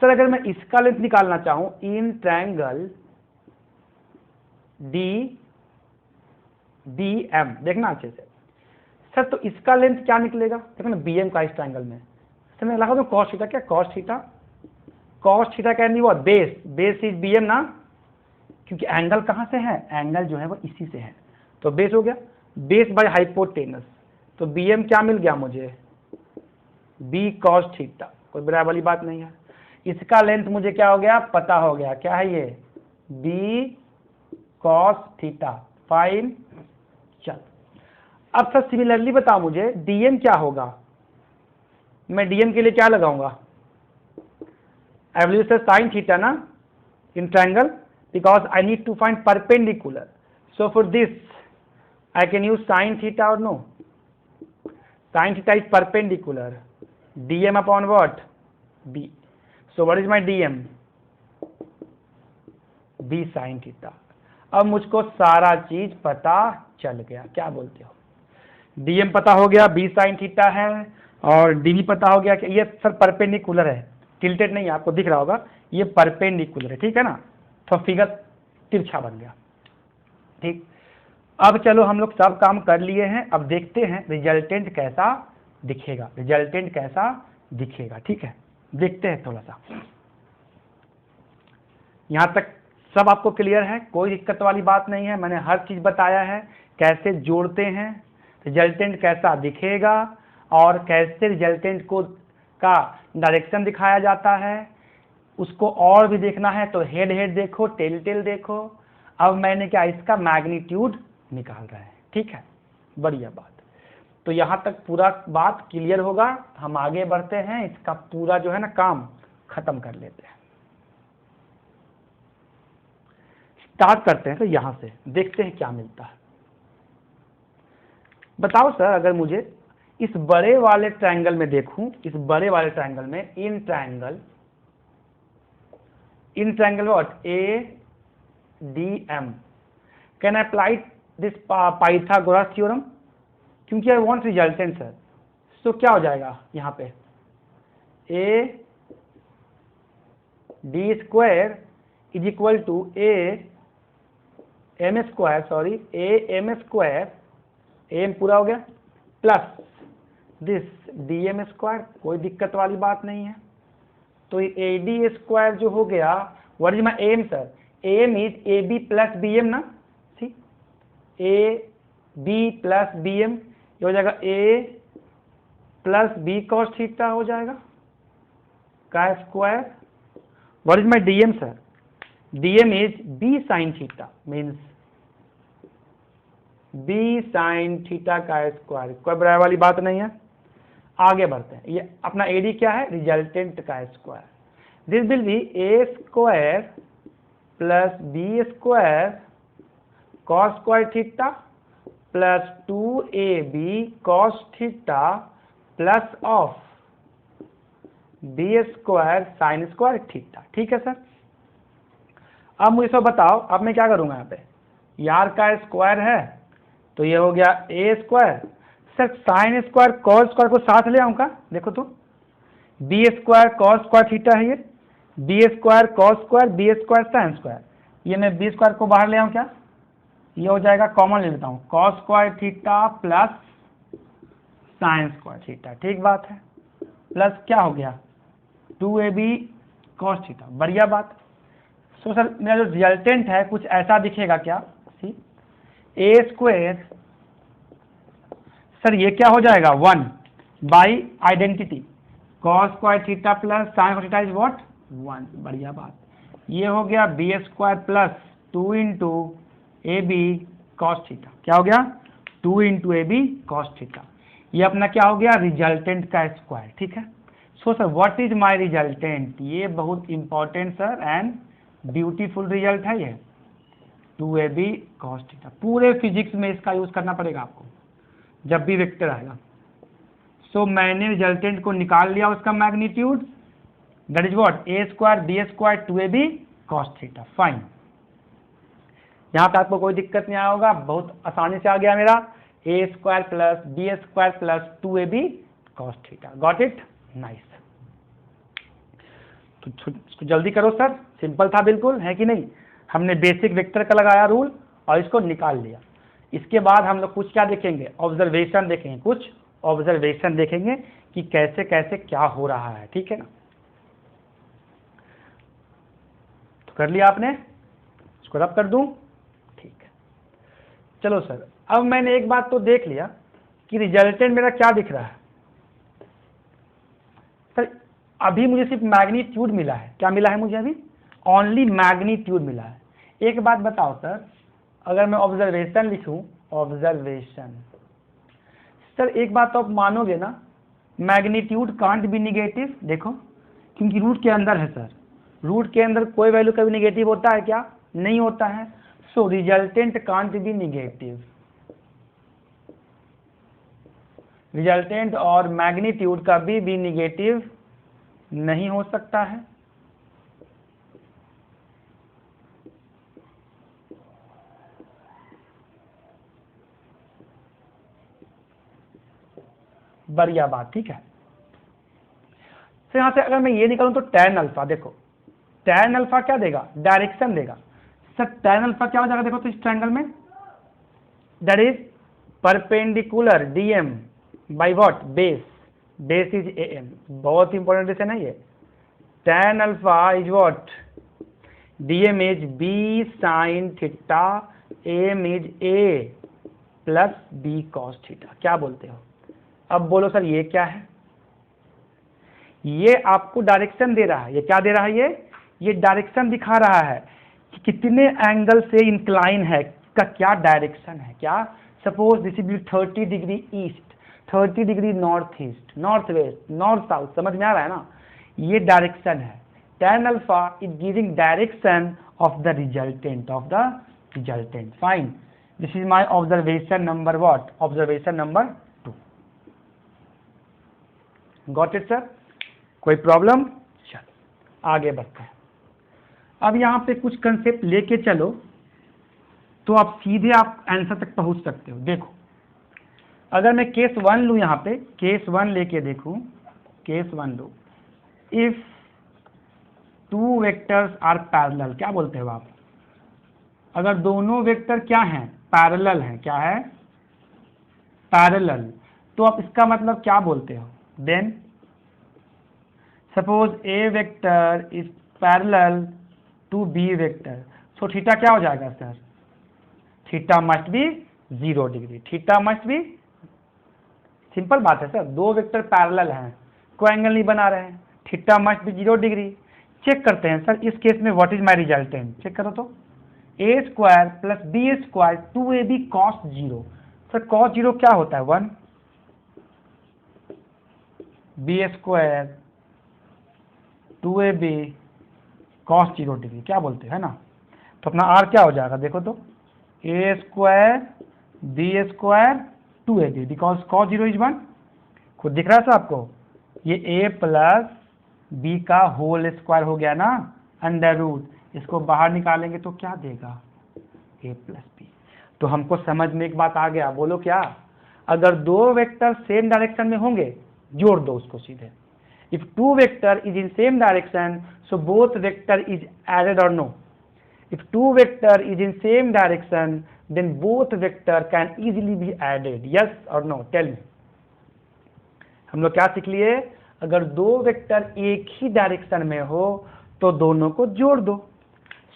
सर। अगर मैं इसका लेंथ निकालना चाहूं in triangle D B M, देखना अच्छे से सर, तो इसका लेंथ क्या निकलेगा, देखो ना बी एम का इस ट्रायंगल में सर, मैं लगा दूं कॉस थीटा, क्या कॉस थीटा क्या नहीं हुआ, बेस इज बी एम ना, क्योंकि एंगल कहां से है, एंगल जो है वो इसी से है, तो बेस हो गया, बेस बाय हाइपोटेनस, तो बी एम क्या मिल गया मुझे, बी कॉस थीटा, कोई बराबर वाली बात नहीं है। इसका लेंथ मुझे क्या हो गया, पता हो गया, क्या है ये, बी कॉस थीटा, फाइन। चल अब सर सिमिलरली बताओ मुझे डीएम क्या होगा, मैं डीएम के लिए क्या लगाऊंगा, एवल्यूशन साइन थीटा ना in triangle, because I need to find perpendicular, so for this I can use sin theta or no, sin theta is perpendicular, dm upon what, b, so what is my dm, b sin theta। अब मुझको सारा चीज पता चल गया, क्या बोलते हो, dm पता हो गया, b sin थीटा है, और dv पता हो गया कि ये सर परपेंडिकुलर है, टिल्टेड नहीं है, आपको दिख रहा होगा ये परपेंडिकुलर है, ठीक है ना, तो फिगर तिरछा बन गया। ठीक, अब चलो हम लोग सब काम कर लिए हैं, अब देखते हैं रिजल्टेंट कैसा दिखेगा, ठीक है, देखते हैं थोड़ा सा। यहां तक सब आपको क्लियर है, कोई दिक्कत वाली बात नहीं है, मैंने हर चीज बताया है, कैसे जोड़ते हैं, रिजल्टेंट कैसा दिखेगा, और कैसे रिजल्टेंट को का डायरेक्शन दिखाया जाता है, उसको और भी देखना है तो हेड हेड देखो, टेल टेल देखो। अब मैंने क्या, इसका मैग्नीट्यूड निकाल रहा है, ठीक है, बढ़िया बात। तो यहां तक पूरा बात क्लियर होगा, हम आगे बढ़ते हैं, इसका पूरा जो है ना काम खत्म कर लेते हैं, स्टार्ट करते हैं। तो यहां से देखते हैं क्या मिलता है, बताओ सर, अगर मुझे इस बड़े वाले ट्रायंगल में देखूं, इस बड़े वाले ट्रायंगल में in triangle what ADM, can I apply this Pythagoras theorem, क्योंकि I want resultant सर, तो क्या हो जाएगा यहाँ पे, AD square is equal to AM square, AM पूरा हो गया, प्लस दिस DM स्क्वायर, कोई दिक्कत वाली बात नहीं है। तो AD स्क्वायर जो हो गया, what is my M sir, M is AB plus BM ना, सी AB प्लस BM, ये हो जाएगा A plus B cos theta हो जाएगा का square. What is my DM sir, DM is B sine theta, means B sine theta का square, कोई बराबर वाली बात नहीं है। आगे बढ़ते हैं, ये अपना AD क्या है, रिजल्टेंट का square, this will be A square plus B square cos square theta plus 2AB cos theta plus of B square sine square theta, ठीक है सर। अब मुझे सब बताओ, अब मैं क्या करूंगा, यहाँ पे यार का स्क्वायर है, तो ये हो गया A square, sir sine square cos square को साथ ले आऊं का, देखो तो B square cos square theta है, ये B square cos square, B square sine square, ये मैं बी स्क्वायर को बाहर ले आऊं क्या, ये हो जाएगा, कॉमन ले लेता हूं, cos square theta plus sine square theta, ठीक बात है, प्लस क्या हो गया 2AB कॉस थीटा, बढ़िया बात। सो सर मेरा जो रिजल्टेंट है कुछ ऐसा दिखेगा क्या, ए स्क्वायर, सर ये क्या हो जाएगा 1 by identity cos square theta plus sine theta is what 1। बढ़िया बात। ये हो गया B square plus 2 into A B cos theta. क्या हो गया 2 into A B cos theta. ये अपना क्या हो गया रिजल्टेंट का स्क्वायर। ठीक है। So sir what is my resultant, ये बहुत important sir and beautiful result है ये 2ab cos थीटा। पूरे फिजिक्स में इसका यूज करना पड़ेगा आपको जब भी वेक्टर आएगा। सो मैंने रिजल्टेंट को निकाल लिया उसका magnitude, that is what A square B square 2ab cos theta. Fine, यहाँ पे आपको कोई दिक्कत नहीं आया होगा, बहुत आसानी से आ गया मेरा A square plus B square plus 2ab cos थीटा। Got it, nice. तो इसको जल्दी करो सर, सिंपल था बिल्कुल, है कि नहीं। हमने बेसिक वेक्टर का लगाया रूल और इसको निकाल लिया। इसके बाद हम लोग कुछ क्या देखेंगे, ऑब्जर्वेशन देखेंगे, कुछ ऑब्जर्वेशन देखेंगे कि कैसे कैसे क्या हो रहा है। ठीक है ना। तो कर लिया आपने, इसको रब कर दूं, ठीक है। चलो सर, अब मैंने एक बात तो देख लिया कि रिजल्टेंट मेरा क्या दिख रहा है। सर अभी मुझे सिर्फ मैग्नीट्यूड मिला है। क्या मिला है मुझे अभी, ओनली मैग्नीट्यूड मिला है। एक बात बताओ सर, अगर मैं ऑब्जर्वेशन लिखूं, ऑब्जर्वेशन, सर एक बात तो आप मानोगे ना, मैग्नीट्यूड कांट बी निगेटिव। देखो क्योंकि रूट के अंदर है सर, रूट के अंदर कोई वैल्यू कभी निगेटिव होता है क्या, नहीं होता है। So resultant can't be negative, resultant और मैग्नीट्यूड कभी भी निगेटिव नहीं हो सकता है। बढ़िया बात, ठीक है। तो यहां से अगर मैं ये निकालूं तो tan अल्फा, देखो tan अल्फा क्या देगा, डायरेक्शन देगा। सर tan अल्फा क्या हो जाएगा, देखो तो इस ट्रायंगल में that is perpendicular dm by what base, base is am। बहुत इंपॉर्टेंट रिलेशन है ये। tan alpha is what dm is b sin theta, am is a plus b cos theta. क्या बोलते हो। अब बोलो सर ये क्या है, ये आपको डायरेक्शन दे रहा है। ये क्या दे रहा है, ये डायरेक्शन दिखा रहा है कि कितने एंगल से इंक्लाइन है, का क्या डायरेक्शन है। क्या, suppose this is 30 degree east, 30 degree north east, north west, north south, समझ में आ रहा है ना। ये डायरेक्शन है। tan alpha is giving direction of the resultant, of the resultant. Fine, this is my observation number what, observation number 2। Got it sir, कोई problem. चलो आगे बढ़ते हैं। अब यहाँ पे कुछ कंसेप्ट लेके चलो तो आप सीधे आप आंसर तक पहुंच सकते हो। देखो अगर मैं केस 1 लूँ, यहाँ पे केस 1 लेके देखूं, केस 1 लूँ, इफ 2 वेक्टर्स आर पैरेलल, क्या बोलते हो आप, अगर दोनों वेक्टर क्या हैं, पैरेलल हैं, क्या है पैरेलल, तो आप इसका मतलब क्या बोलते हो। Then suppose A vector is parallel to B vector, so theta क्या हो जाएगा sir, theta must be 0 degree, theta must be, simple बात है सर, दो वेक्टर पैरेलल हैं, कोई एंगल नहीं बना रहे हैं, theta must be 0 degree. Check करते हैं सर इस केस में what is my resultant, check करो तो A square plus B square 2ab cos 0। Sir cos 0 क्या होता है 1, B square 2ab cos 0 degree, क्या बोलते हैं ना। तो अपना r क्या हो जाएगा, देखो तो A square B square 2ab, because cos 0 is 1, खुद दिख रहा है सर आपको, ये a प्लस बी का होल स्क्वायर हो गया ना, अंडर रूट, इसको बाहर निकालेंगे तो क्या देगा a प्लस बी। तो हमको समझ में एक बात आ गया, बोलो क्या, अगर दो वेक्टर सेम डायरेक्शन में होंगे जोड़ दो उसको सीधे। If two vector is in same direction so both vector is added और no. If two vector is in same direction then both vector can easily be added, yes और no, tell me. हम लोग क्या सीख लिए, अगर दो vector एक ही डायरेक्शन में हो तो दोनों को जोड़ दो।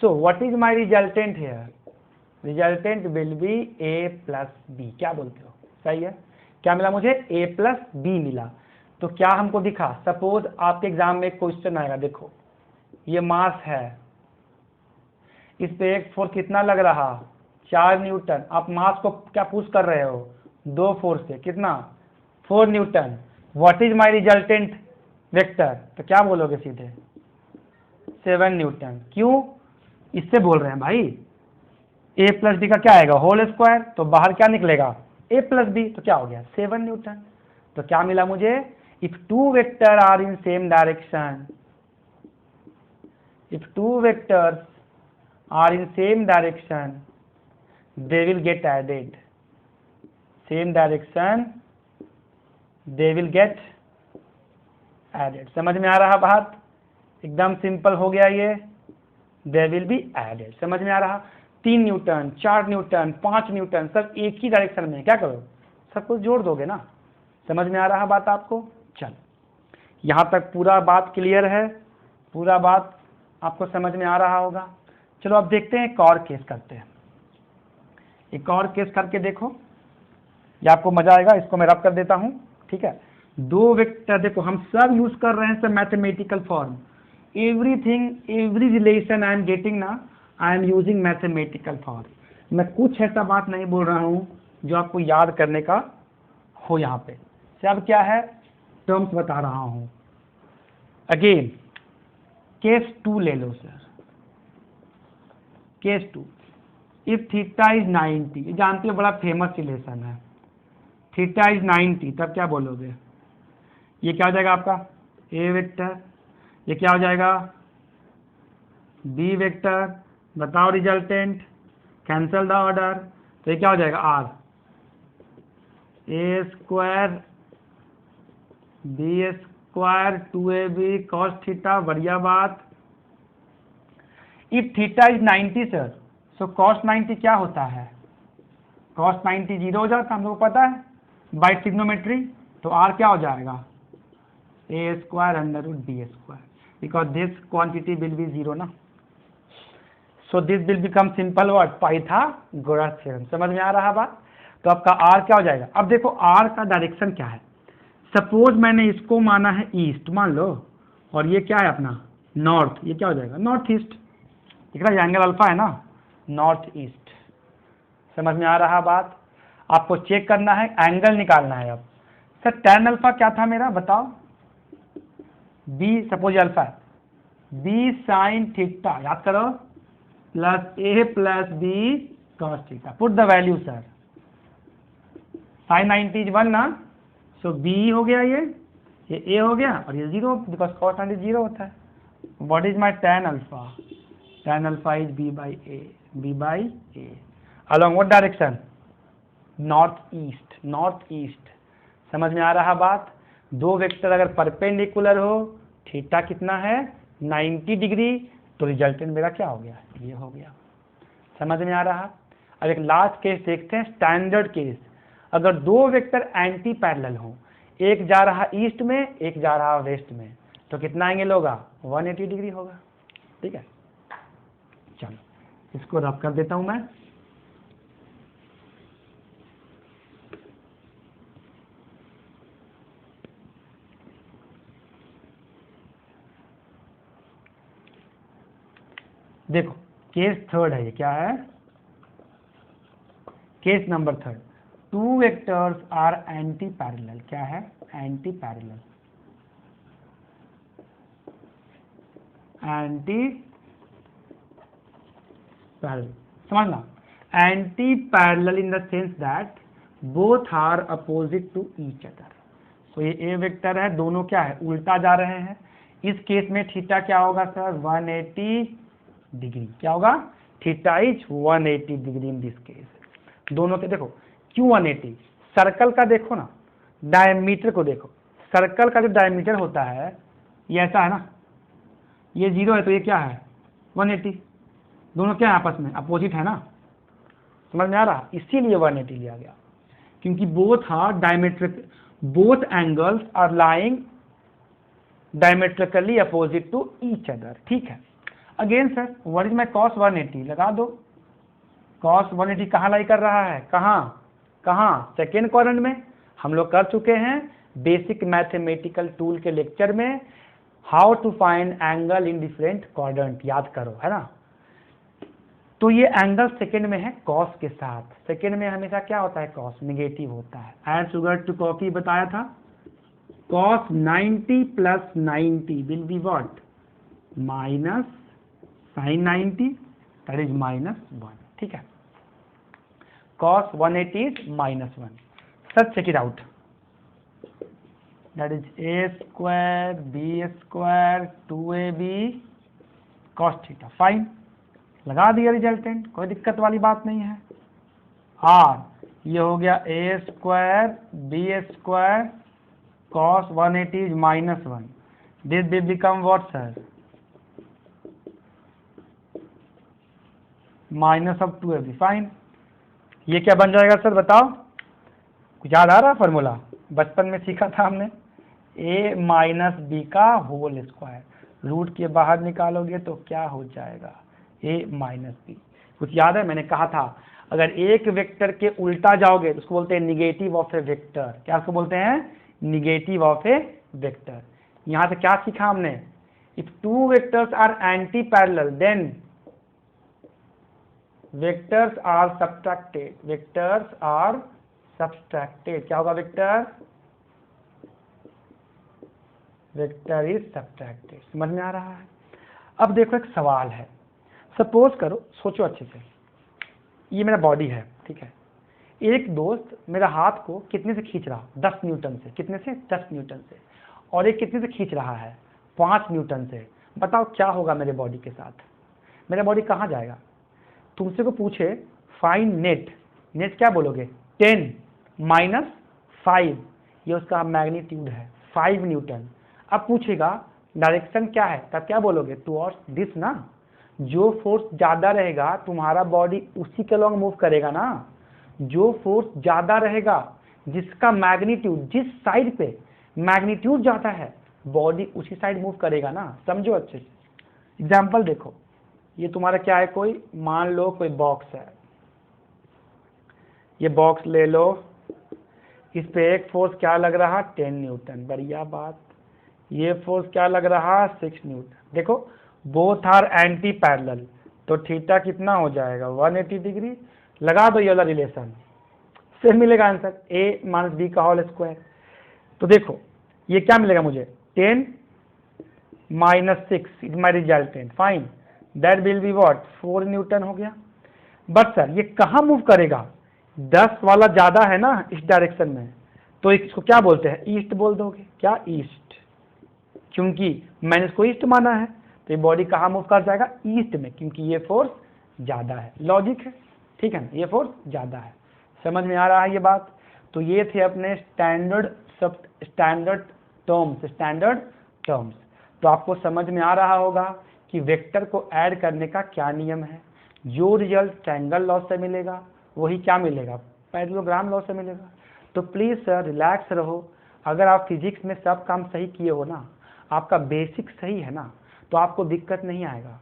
So what is my resultant here, resultant will be A plus B. क्या बोलते हो, सही है। क्या मिला मुझे, ए प्लस बी मिला। तो क्या हमको दिखा, सपोज आपके एग्जाम में एक क्वेश्चन आएगा, देखो ये मास है, इस पे एक फोर्स कितना लग रहा, 4 न्यूटन। आप मास को क्या पुश कर रहे हो, 2 फोर्स से, कितना, 4 Newton. What is my resultant vector, तो क्या बोलोगे सीधे 7 न्यूटन। क्यों, इससे बोल रहे हैं भाई ए प्लस बी का क्या आएगा, होल स्क्वायर, तो बाहर क्या निकलेगा, ए प्लस बी, तो क्या हो गया 7 न्यूटन। तो क्या मिला मुझे, if two vector are in same direction, if two vectors are in same direction, they will get added, same direction they will get added। समझ में आ रहा बात, एकदम सिंपल हो गया ये, they will be added। समझ में आ रहा, 3 न्यूटन, 4 न्यूटन, 5 न्यूटन, सब एक ही डायरेक्शन में, क्या करो सब कुछ जोड़ दोगे ना। समझ में आ रहा बात आपको, चल यहां तक पूरा बात क्लियर है, पूरा बात आपको समझ में आ रहा होगा। चलो अब देखते हैं, एक और केस करते हैं, एक और केस करके देखो, ये आपको मजा आएगा। इसको मैं रब कर देता हूं, ठीक है। 2 वेक्टर, देखो हम सब यूज कर रहे हैं सब mathematical form, everything, every relation I am getting ना, I am using mathematical form. मैं कुछ ऐसा बात नहीं बोल रहा हूं जो आपको याद करने का हो, यहाँ पे सब क्या है, टर्म्स बता रहा हूं। अगेन केस 2 ले लो sir, case 2, if theta is 90, जानते हो बड़ा फेमस रिलेशन है, थीटा इज 90, तब क्या बोलोगे, ये क्या हो जाएगा आपका ए वेक्टर, ये क्या हो जाएगा बी वेक्टर, बताओ रिजल्टेंट, कैंसल द ऑर्डर, तो ये क्या हो जाएगा R, A square B square 2ab cos theta, बढ़िया बात। If theta is 90 sir, so cos 90 क्या होता है, कॉस 90 जीरो हो जाता है, हम लोग को पता है बाय ट्रिग्नोमेट्री। तो आर क्या हो जाएगा A square under root B square, because this quantity will be zero ना, so this will become simple what, Pythagoras theorem. समझ में आ रहा बात, तो आपका आर क्या हो जाएगा। अब देखो आर का डायरेक्शन क्या है, सपोज मैंने इसको माना है ईस्ट मान लो, और ये क्या है अपना नॉर्थ, ये क्या हो जाएगा नॉर्थ ईस्ट, दिख रहा है एंगल अल्फा है ना, नॉर्थ ईस्ट। समझ में आ रहा बात, आपको चेक करना है, एंगल निकालना है। अब सर tan अल्फा क्या था मेरा बताओ, बी, सपोज अल्फा है, बी साइन थीटा, याद करो, plus A plus B cos theta, put the value sir, sine 90 is 1 ना, सो बी हो गया ये ए हो गया, और ये 0 बिकॉज कॉस 90 0 होता है। What is my tan alpha, tan alpha is b by a along what direction, north east. समझ में आ रहा बात, 2 वेक्टर अगर परपेंडिकुलर हो, थीटा कितना है 90 डिग्री, तो रिजल्टेंट मेरा क्या हो गया, ये हो गया। समझ में आ रहा। अब एक लास्ट केस देखते हैं, स्टैंडर्ड केस, अगर 2 वेक्टर एंटी पैरेलल हो, एक जा रहा ईस्ट में, एक जा रहा वेस्ट में, तो कितना एंगल होगा 180 डिग्री होगा, ठीक है। चलो इसको रब कर देता हूं मैं, देखो केस 3 है, ये क्या है, case number 3, 2 vectors are anti parallel, क्या है एंटी पैरेलल, एंटी पैरेलल, समझना, anti parallel in the sense that both are opposite to each other. तो ये ए वेक्टर है, दोनों क्या है उल्टा जा रहे हैं। इस केस में थीटा क्या होगा सर 180 डिग्री, क्या होगा theta is 180 degree in this case. दोनों के देखो क्यों 180, सर्कल का देखो ना, डायमीटर को देखो, सर्कल का जो डायमीटर होता है ये ऐसा है ना, ये 0 है तो ये क्या है 180, दोनों क्या है आपस में अपोजिट है ना, समझ में आ रहा, इसीलिए 180 लिया गया, क्योंकि both are diametric, both angles are lying diametrically opposite to each other, ठीक है। Again sir what is my cos 180, लगा दो, cos 180 कहाँ लाई कर रहा है, कहाँ सेकेंड क्वाड्रेंट में। हम लोग कर चुके हैं बेसिक मैथमेटिकल टूल के लेक्चर में how to find angle in different quadrant, याद करो, है ना। तो ये एंगल सेकेंड में है कॉस के साथ, सेकेंड में हमेशा क्या होता है, कॉस नेगेटिव होता है। एड शुगर टू कॉफी बताया था, cos 90 plus 90 will be what, minus sine 90, that is -1, ठीक है। Cos 180 is -1, sir check it out, that is a² b² 2ab cos theta, fine, लगा दिया रिजल्टेंट, कोई दिक्कत वाली बात नहीं है। और ये हो गया a² b² cos 180 is -1, this will become what sir, minus of 2ab, fine. ये क्या बन जाएगा सर बताओ, कुछ याद आ रहा है फॉर्मूला, बचपन में सीखा था हमने, a माइनस बी का होल स्क्वायर, रूट के बाहर निकालोगे तो क्या हो जाएगा, a माइनस बी। कुछ याद है, मैंने कहा था अगर एक वेक्टर के उल्टा जाओगे तो उसको बोलते हैं निगेटिव ऑफ ए वेक्टर, क्या उसको बोलते हैं, निगेटिव ऑफ ए वेक्टर। यहां से क्या सीखा हमने, if two vectors are anti parallel then vectors are subtracted, vectors are subtracted, क्या होगा वेक्टर, वेक्टर इज सब्ट्रैक्टेड, समझ में आ रहा है। अब देखो एक सवाल है, सपोज करो, सोचो अच्छे से, ये मेरा बॉडी है, ठीक है, एक दोस्त मेरा हाथ को कितने से खींच रहा, 10 न्यूटन से, कितने से, 10 न्यूटन से, और एक कितने से खींच रहा है, 5 न्यूटन से। बताओ क्या होगा मेरे बॉडी के साथ, मेरा बॉडी कहाँ जाएगा। तुमसे को पूछे फाइंड नेट, नेट क्या बोलोगे, 10 माइनस 5, ये उसका मैग्नीट्यूड है 5 न्यूटन। अब पूछेगा डायरेक्शन क्या है, तब क्या बोलोगे, टुवर्ड्स दिस ना, जो फोर्स ज्यादा रहेगा तुम्हारा बॉडी उसी के लॉन्ग मूव करेगा ना, जो फोर्स ज्यादा रहेगा, जिसका मैग्नीट्यूड, जिस साइड पे मैग्नीट्यूड ज्यादा है बॉडी उसी साइड मूव करेगा ना, समझो अच्छे से। एग्जाम्पल देखो, ये तुम्हारा क्या है, कोई मान लो कोई बॉक्स है, ये बॉक्स ले लो, इस पे एक फोर्स क्या लग रहा, 10 न्यूटन, बढ़िया बात। ये फोर्स क्या लग रहा, 6 न्यूटन। देखो बोथ आर एंटी पैरेलल, तो थीटा कितना हो जाएगा, 180 डिग्री। लगा दो ये वाला रिलेशन, फिर मिलेगा आंसर a माइनस बी का होल स्क्वायर। तो देखो ये क्या मिलेगा मुझे, 10 minus 6 is my resultant, fine, that will be what, 4 Newton हो गया। बट सर ये कहाँ मूव करेगा, 10 वाला ज्यादा है ना इस डायरेक्शन में, तो इसको क्या बोलते हैं, ईस्ट बोल दोगे, क्या ईस्ट, क्योंकि मैंने इसको ईस्ट माना है, तो ये बॉडी कहाँ मूव कर जाएगा, ईस्ट में, क्योंकि ये फोर्स ज्यादा है, लॉजिक है, ठीक है ना, ये फोर्स ज्यादा है। समझ में आ रहा है ये बात। तो ये थे अपने स्टैंडर्ड टर्म्स। तो आपको समझ में आ रहा होगा कि वेक्टर को ऐड करने का क्या नियम है, जो रिजल्ट ट्रायंगल लॉ से मिलेगा वही क्या मिलेगा, पैरेललोग्राम लॉ से मिलेगा। तो प्लीज सर रिलैक्स रहो, अगर आप फिजिक्स में सब काम सही किए हो ना, आपका बेसिक सही है ना, तो आपको दिक्कत नहीं आएगा,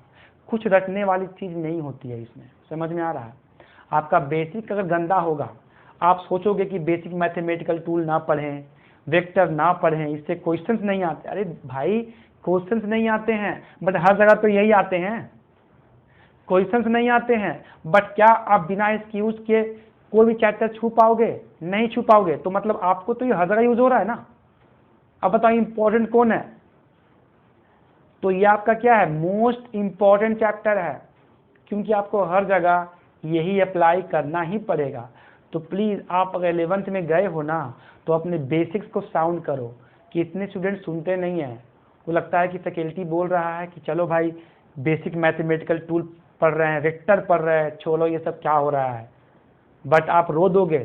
कुछ रटने वाली चीज नहीं होती है इसमें, समझ में आ रहा है। आपका बेसिक अगर गंदा होगा, आप सोचोगे कि बेसिक मैथमेटिकल टूल ना पढ़ें, वेक्टर ना पढ़ें, इससे क्वेश्चंस नहीं आते। अरे भाई क्वेश्चंस नहीं आते हैं, बट हर जगह तो यही आते हैं, क्वेश्चंस नहीं आते हैं, बट क्या आप बिना इसकी यूज के कोई भी चैप्टर छू पाओगे, नहीं छू पाओगे। तो मतलब आपको तो ये हर जगह यूज हो रहा है ना। अब बताओ इंपॉर्टेंट कौन है, तो ये आपका क्या है, मोस्ट इंपॉर्टेंट चैप्टर है, क्योंकि आपको हर जगह यही अप्लाई करना ही पड़ेगा। तो प्लीज आप अगर 11th में गए हो ना, तो अपने बेसिक्स को साउंड करो, कि इतने स्टूडेंट सुनते नहीं हैं, वो लगता है कि फैकल्टी बोल रहा है कि चलो भाई बेसिक मैथमेटिकल टूल पढ़ रहे हैं, वेक्टर पढ़ रहे हैं, छोड़ो ये सब क्या हो रहा है। बट आप रो दोगे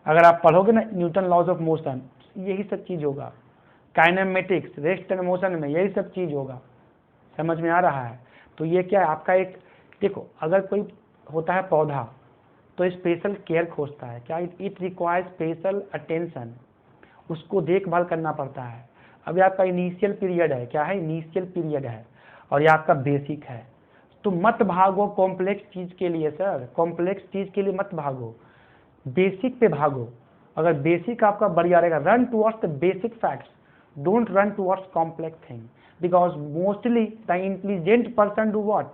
अगर आप पढ़ोगे ना न्यूटन लॉज ऑफ मोशन, यही सब चीज होगा, काइनेमेटिक्स, रेस्ट एंड मोशन में यही सब चीज होगा, समझ में आ रहा है। तो ये क्या है आपका एक, देखो अगर कोई होता है पौधा तो स्पेशल केयर खोजता है, क्या, इट रिक्वायर्स स्पेशल अटेंशन, उसको देखभाल करना पड़ता है। अभी आपका इनिशियल पीरियड है, क्या है, इनिशियल पीरियड है, और ये आपका बेसिक है। तो मत भागो कॉम्प्लेक्स चीज के लिए सर, कॉम्प्लेक्स चीज के लिए मत भागो, बेसिक पे भागो। अगर बेसिक आपका बढ़िया रहेगा, run towards the basic facts, don't run towards complex thing, because mostly the intelligent person do what,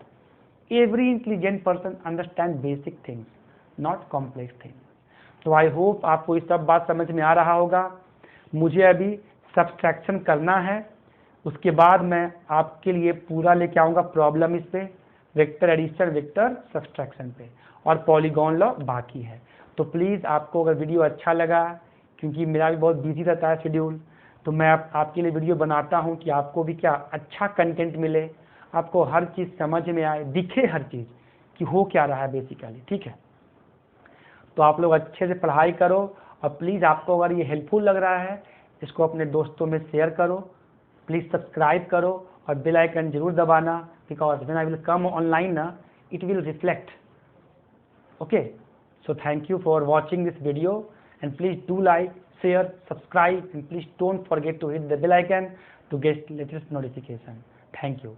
every intelligent person understand basic things, not complex things. तो आई होप आपको ये सब बात समझ में आ रहा होगा। मुझे अभी सब्सट्रैक्शन करना है, उसके बाद मैं आपके लिए पूरा लेके आऊँगा प्रॉब्लम इस पे, वेक्टर एडिशन, वेक्टर सब्सट्रैक्शन पे, और पॉलीगॉन लॉ बाकी है। तो प्लीज़ आपको अगर वीडियो अच्छा लगा, क्योंकि मेरा भी बहुत बिजी रहता है शेड्यूल, तो मैं आपके लिए वीडियो बनाता हूँ कि आपको भी क्या अच्छा कंटेंट मिले, आपको हर चीज़ समझ में आए, दिखे हर चीज़ कि हो क्या रहा है बेसिकली, ठीक है। तो आप लोग अच्छे से पढ़ाई करो, और प्लीज़ आपको अगर ये हेल्पफुल लग रहा है, इसको अपने दोस्तों में शेयर करो, प्लीज़ सब्सक्राइब करो और बेल आइकन जरूर दबाना, because when I will come online ना, it will reflect. Okay, so thank you for watching this video, and please do like, share, subscribe, and please don't forget to hit the bell icon to get latest notification. Thank you.